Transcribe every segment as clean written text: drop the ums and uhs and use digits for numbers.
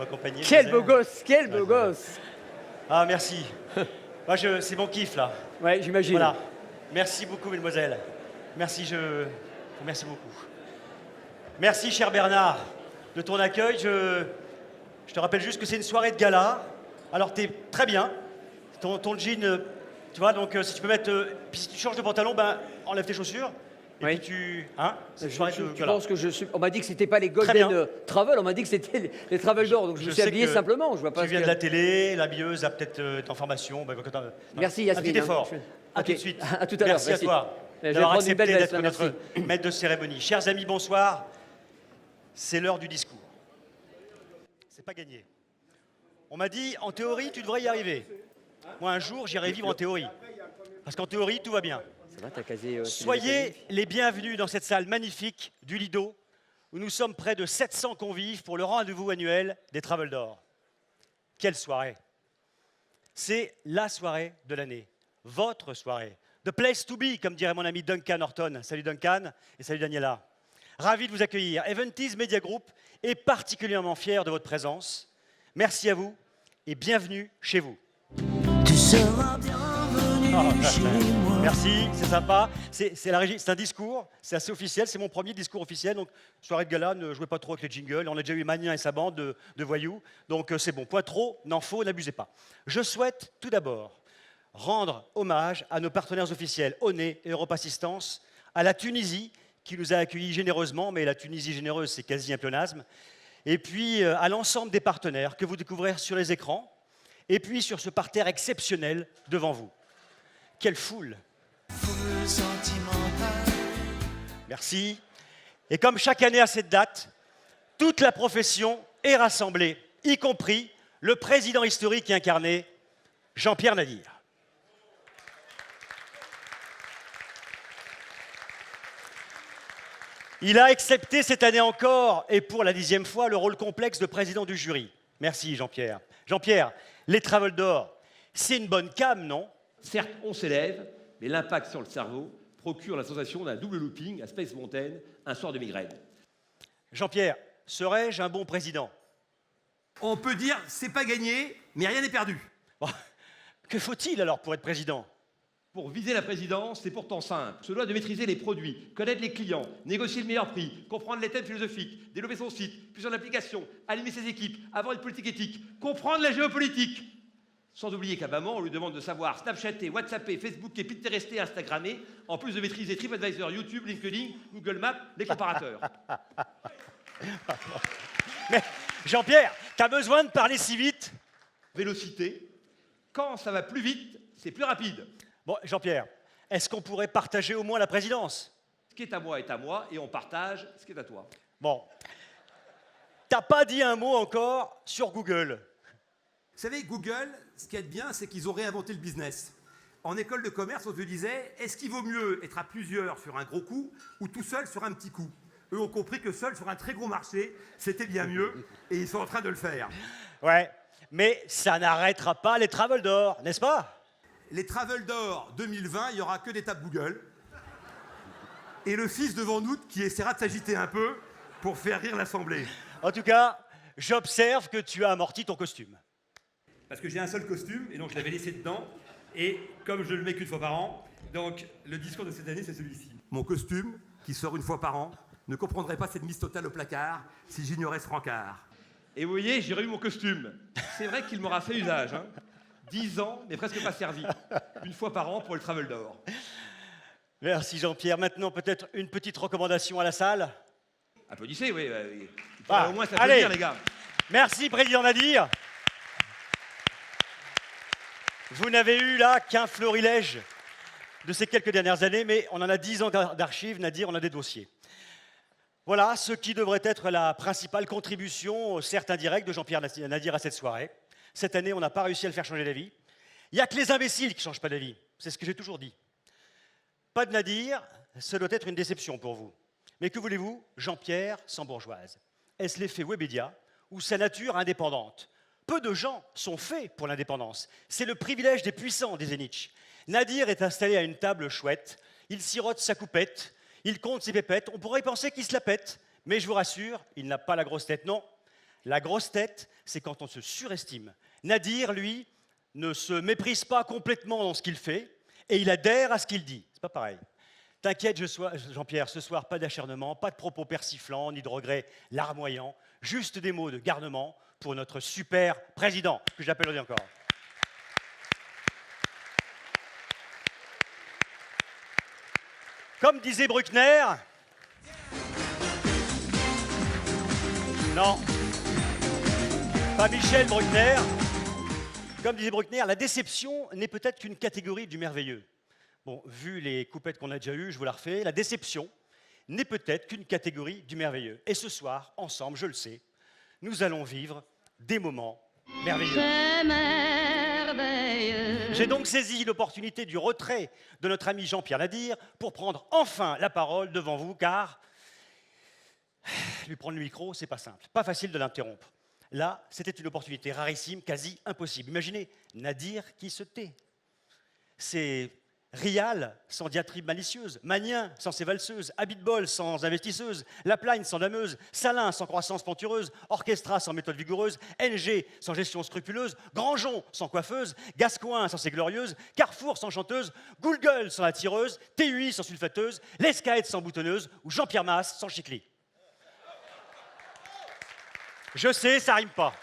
m'accompagner. Quel beau gosse, quel beau gosse. Ah, merci. Moi, c'est mon kiff, là. Ouais, j'imagine. Voilà. Merci beaucoup, mesdemoiselles. Merci beaucoup. Merci, cher Bernard, de ton accueil. Je te rappelle juste que c'est une soirée de gala. Alors, t'es très bien. Ton jean, tu vois, donc si tu peux mettre... puis si tu changes de pantalon, ben, enlève tes chaussures. Et Oui. puis tu... Hein, c'est une soirée de Je gala. pense que je suis. On m'a dit que c'était pas les Très bien. Golden Travel, on m'a dit que c'était les Travel d'Or, donc je me suis sais habillé que simplement. Je vois pas. Tu viens de la télé, l'habilleuse a peut-être été en formation. Ben, Merci un Yasmine. petit effort. À Ok. tout de suite. À tout à l'heure. Merci à toi Je vais d'avoir prendre une belle accepté veste, d'être là, notre maître de cérémonie. Chers amis, bonsoir. C'est l'heure du discours. C'est pas gagné. On m'a dit, en théorie, tu devrais y arriver. Moi, un jour, j'irai vivre en théorie. Parce qu'en théorie, tout va bien. Ça va, t'as casé. Soyez les bienvenus dans cette salle magnifique du Lido, où nous sommes près de 700 convives pour le rendez-vous annuel des Travel d'Or. Quelle soirée! C'est la soirée de l'année, votre soirée. The place to be, comme dirait mon ami Duncan Horton. Salut Duncan et salut Daniela. Ravi de vous accueillir. Eventis Media Group est particulièrement fier de votre présence. Merci à vous et bienvenue chez vous. Tu seras bienvenu chez moi. Merci, c'est sympa. C'est un discours, c'est assez officiel, c'est mon premier discours officiel. Donc, soirée de gala, ne jouez pas trop avec les jingles. On a déjà eu Magnien et sa bande de voyous. Donc, c'est bon. Point trop, n'en faut, n'abusez pas. Je souhaite tout d'abord rendre hommage à nos partenaires officiels, ONE et Europe Assistance, à la Tunisie, qui nous a accueillis généreusement, mais la Tunisie généreuse, c'est quasi un pléonasme. Et puis, à l'ensemble des partenaires que vous découvrez sur les écrans, et puis sur ce parterre exceptionnel devant vous. Quelle foule! Foule sentimentale. Merci. Et comme chaque année à cette date, toute la profession est rassemblée, y compris le président historique et incarné, Jean-Pierre Nadir. Il a accepté cette année encore, et pour la 10e fois, le rôle complexe de président du jury. Merci Jean-Pierre. Jean-Pierre, les Travel d'Or, c'est une bonne came, non? Certes, on s'élève, mais l'impact sur le cerveau procure la sensation d'un double looping à Space Mountain, un soir de migraine. Jean-Pierre, serais-je un bon président? On peut dire c'est pas gagné, mais rien n'est perdu. Bon, que faut-il alors pour être président? Pour viser la présidence, c'est pourtant simple. On se doit de maîtriser les produits, connaître les clients, négocier le meilleur prix, comprendre les thèmes philosophiques, développer son site, plusieurs applications, animer ses équipes, avoir une politique éthique, comprendre la géopolitique. Sans oublier qu'à maman, on lui demande de savoir Snapchatter, WhatsApper, Facebooker, Pinterester, Instagrammer, en plus de maîtriser TripAdvisor, YouTube, LinkedIn, Google Maps, les comparateurs. Mais Jean-Pierre, t'as besoin de parler si vite? Vélocité. Quand ça va plus vite, c'est plus rapide. Bon, Jean-Pierre, est-ce qu'on pourrait partager au moins la présidence? Ce qui est à moi, et on partage ce qui est à toi. Bon. T'as pas dit un mot encore sur Google. Vous savez, Google, ce qui est bien, c'est qu'ils ont réinventé le business. En école de commerce, on te disait, est-ce qu'il vaut mieux être à plusieurs sur un gros coup ou tout seul sur un petit coup? Eux ont compris que seul sur un très gros marché, c'était bien mieux, et ils sont en train de le faire. Ouais, mais ça n'arrêtera pas les Travel d'Or, n'est-ce pas? Les Travel d'Or 2020, il n'y aura que des tables Google. Et le fils de Van Noot qui essaiera de s'agiter un peu pour faire rire l'Assemblée. En tout cas, j'observe que tu as amorti ton costume. Parce que j'ai un seul costume, et donc je l'avais laissé dedans. Et comme je le mets qu'une fois par an, donc le discours de cette année, c'est celui-ci. Mon costume, qui sort une fois par an, ne comprendrait pas cette mise totale au placard si j'ignorais ce rencard. Et vous voyez, j'ai remis mon costume. C'est vrai qu'il m'aura fait usage. 10 ans, mais presque pas servi. Une fois par an pour le Travel d'Or. Merci Jean-Pierre. Maintenant, peut-être une petite recommandation à la salle. Applaudissez, oui. Il faut Ah, au moins s'applaudir, allez. les gars. Merci, Président Nadir. Vous n'avez eu là qu'un florilège de ces quelques dernières années, mais on en a 10 ans d'archives, Nadir, on a des dossiers. Voilà ce qui devrait être la principale contribution, certes indirecte, de Jean-Pierre Nadir à cette soirée. Cette année, on n'a pas réussi à le faire changer d'avis. Il n'y a que les imbéciles qui ne changent pas d'avis. C'est ce que j'ai toujours dit. Pas de Nadir, ce doit être une déception pour vous. Mais que voulez-vous, Jean-Pierre sans bourgeoise? Est-ce l'effet Webedia ou sa nature indépendante? Peu de gens sont faits pour l'indépendance. C'est le privilège des puissants, disait Nietzsche. Nadir est installé à une table chouette. Il sirote sa coupette. Il compte ses pépettes. On pourrait penser qu'il se la pète. Mais je vous rassure, il n'a pas la grosse tête, non. La grosse tête, c'est quand on se surestime. Nadir, lui, ne se méprise pas complètement dans ce qu'il fait et il adhère à ce qu'il dit. C'est pas pareil. T'inquiète, Jean-Pierre, ce soir, pas d'acharnement, pas de propos persiflants, ni de regrets larmoyants, juste des mots de garnement pour notre super président, que j'appelle encore. Comme disait Bruckner, non, pas Michel Bruckner, comme disait Bruckner, la déception n'est peut-être qu'une catégorie du merveilleux. Bon, vu les coupettes qu'on a déjà eues, je vous la refais, la déception n'est peut-être qu'une catégorie du merveilleux. Et ce soir, ensemble, je le sais, nous allons vivre des moments merveilleux. C'est merveilleux. J'ai donc saisi l'opportunité du retrait de notre ami Jean-Pierre Nadir pour prendre enfin la parole devant vous, car lui prendre le micro, c'est pas simple, pas facile de l'interrompre. Là, c'était une opportunité rarissime, quasi impossible. Imaginez Nadir qui se tait. C'est Rial sans diatribe malicieuse, Magnien sans ses valseuses, Abitbol sans investisseuse, Laplagne sans dameuse, Salin sans croissance plantureuse, Orchestra sans méthode vigoureuse, NG sans gestion scrupuleuse, Grandjon sans coiffeuse, Gascoin sans ses glorieuses, Carrefour sans chanteuse, Google sans la tireuse, TUI sans sulfateuse, Lescaët sans boutonneuse ou Jean-Pierre Masse sans chicli. Je sais, ça rime pas.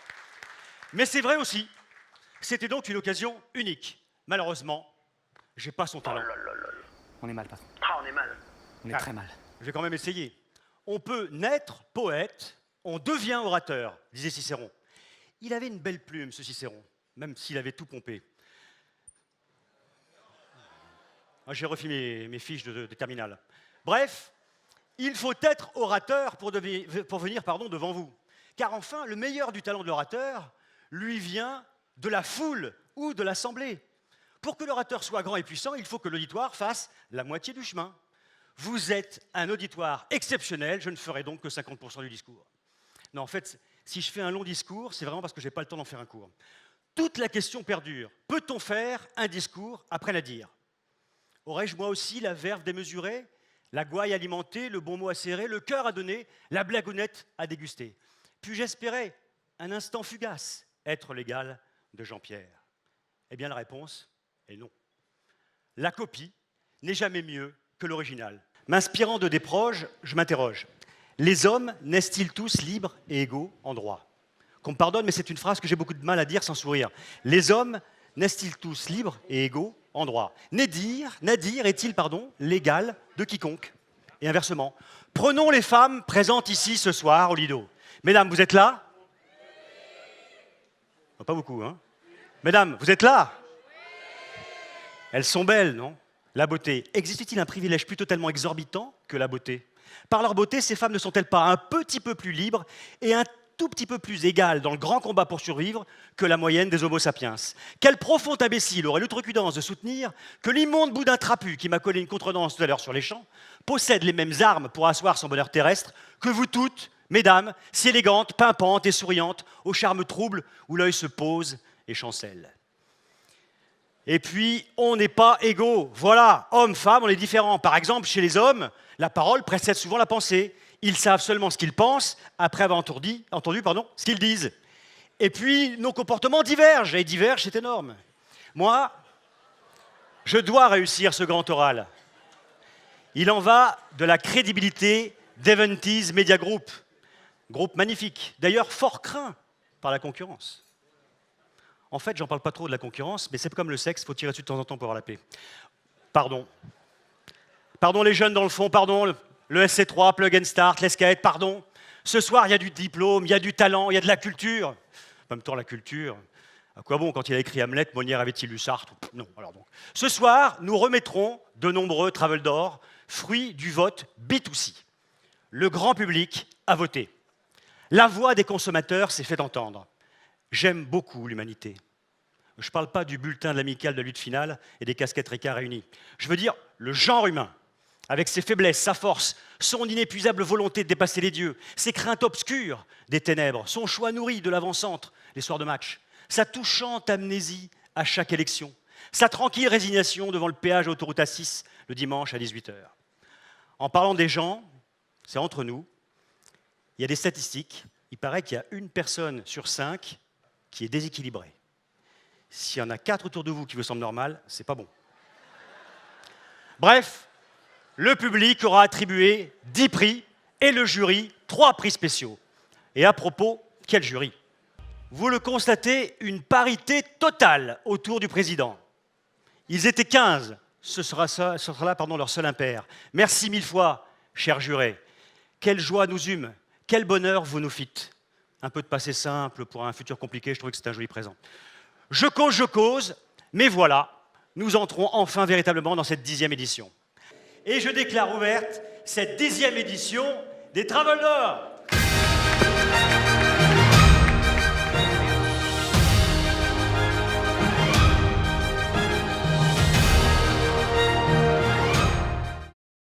Mais c'est vrai aussi. C'était donc une occasion unique. Malheureusement, j'ai pas son talent. On est mal, patron. Ah, on est mal. On est Ah. très mal. Je vais quand même essayer. On peut naître poète, on devient orateur, disait Cicéron. Il avait une belle plume, ce Cicéron, même s'il avait tout pompé. J'ai refait mes fiches de terminale. Bref, il faut être orateur pour venir devant vous. Car enfin, le meilleur du talent de l'orateur lui vient de la foule ou de l'assemblée. Pour que l'orateur soit grand et puissant, il faut que l'auditoire fasse la moitié du chemin. Vous êtes un auditoire exceptionnel, je ne ferai donc que 50% du discours. Non, en fait, si je fais un long discours, c'est vraiment parce que je n'ai pas le temps d'en faire un court. Toute la question perdure. Peut-on faire un discours après Nadir? Aurais-je moi aussi la verve démesurée, la gouaille alimentée, le bon mot à serrer, le cœur à donner, la blagounette à déguster? Puis-je espérer, un instant fugace, être l'égal de Jean-Pierre? Eh bien, la réponse est non. La copie n'est jamais mieux que l'original. M'inspirant de Desproges, je m'interroge. Les hommes naissent-ils tous libres et égaux en droit? Qu'on me pardonne, mais c'est une phrase que j'ai beaucoup de mal à dire sans sourire. Les hommes naissent-ils tous libres et égaux en droit? Nadir est-il, l'égal de quiconque? Et inversement. Prenons les femmes présentes ici ce soir au Lido. Mesdames, vous êtes là? Pas beaucoup, hein? Mesdames, vous êtes là? Elles sont belles, non? La beauté. Existe-t-il un privilège plus totalement exorbitant que la beauté? Par leur beauté, ces femmes ne sont-elles pas un petit peu plus libres et un tout petit peu plus égales dans le grand combat pour survivre que la moyenne des homo sapiens? Quel profond imbécile aurait l'outrecuidance de soutenir que l'immonde boudin trapu qui m'a collé une contredanse tout à l'heure sur les champs possède les mêmes armes pour asseoir son bonheur terrestre que vous toutes, mesdames, si élégantes, pimpantes et souriantes, au charme trouble où l'œil se pose et chancelle? Et puis, on n'est pas égaux. Voilà, hommes, femmes, on est différents. Par exemple, chez les hommes, la parole précède souvent la pensée. Ils savent seulement ce qu'ils pensent après avoir entendu ce qu'ils disent. Et puis, nos comportements divergent. Et divergent, c'est énorme. Moi, je dois réussir ce grand oral. Il en va de la crédibilité d'Eventies Media Group. Groupe magnifique, d'ailleurs fort craint par la concurrence. En fait, j'en parle pas trop de la concurrence, mais c'est comme le sexe, il faut tirer dessus de temps en temps pour avoir la paix. Pardon. Pardon les jeunes dans le fond, pardon, le SC3, Plug and Start, Lescaët, pardon. Ce soir, il y a du diplôme, il y a du talent, il y a de la culture. En même temps, la culture, à quoi bon quand il a écrit Hamlet, Molière avait-il lu Sartre? Non, alors donc. Ce soir, nous remettrons de nombreux Travel d'or, fruits du vote B2C. Le grand public a voté. La voix des consommateurs s'est fait entendre. J'aime beaucoup l'humanité. Je ne parle pas du bulletin de l'amicale de la lutte finale et des casquettes Ricard réunies. Je veux dire le genre humain, avec ses faiblesses, sa force, son inépuisable volonté de dépasser les dieux, ses craintes obscures des ténèbres, son choix nourri de l'avant-centre les soirs de match, sa touchante amnésie à chaque élection, sa tranquille résignation devant le péage de l'autoroute A6 le dimanche à 18h. En parlant des gens, c'est entre nous, il y a des statistiques il paraît qu'il y a une personne sur 5 qui est déséquilibrée. S'il y en a 4 autour de vous qui vous semblent normales, c'est pas bon. Bref, le public aura attribué 10 prix et le jury 3 prix spéciaux. Et à propos, quel jury? Vous le constatez, une parité totale autour du président. Ils étaient 15, ce sera là leur seul impair. Merci 1000 fois, chers jurés. Quelle joie nous eûmes, quel bonheur vous nous fîtes. Un peu de passé simple pour un futur compliqué, je trouvais que c'était un joli présent. Je cause, mais voilà, nous entrons enfin véritablement dans cette 10e édition. Et je déclare ouverte cette 10e édition des Travel d'Or.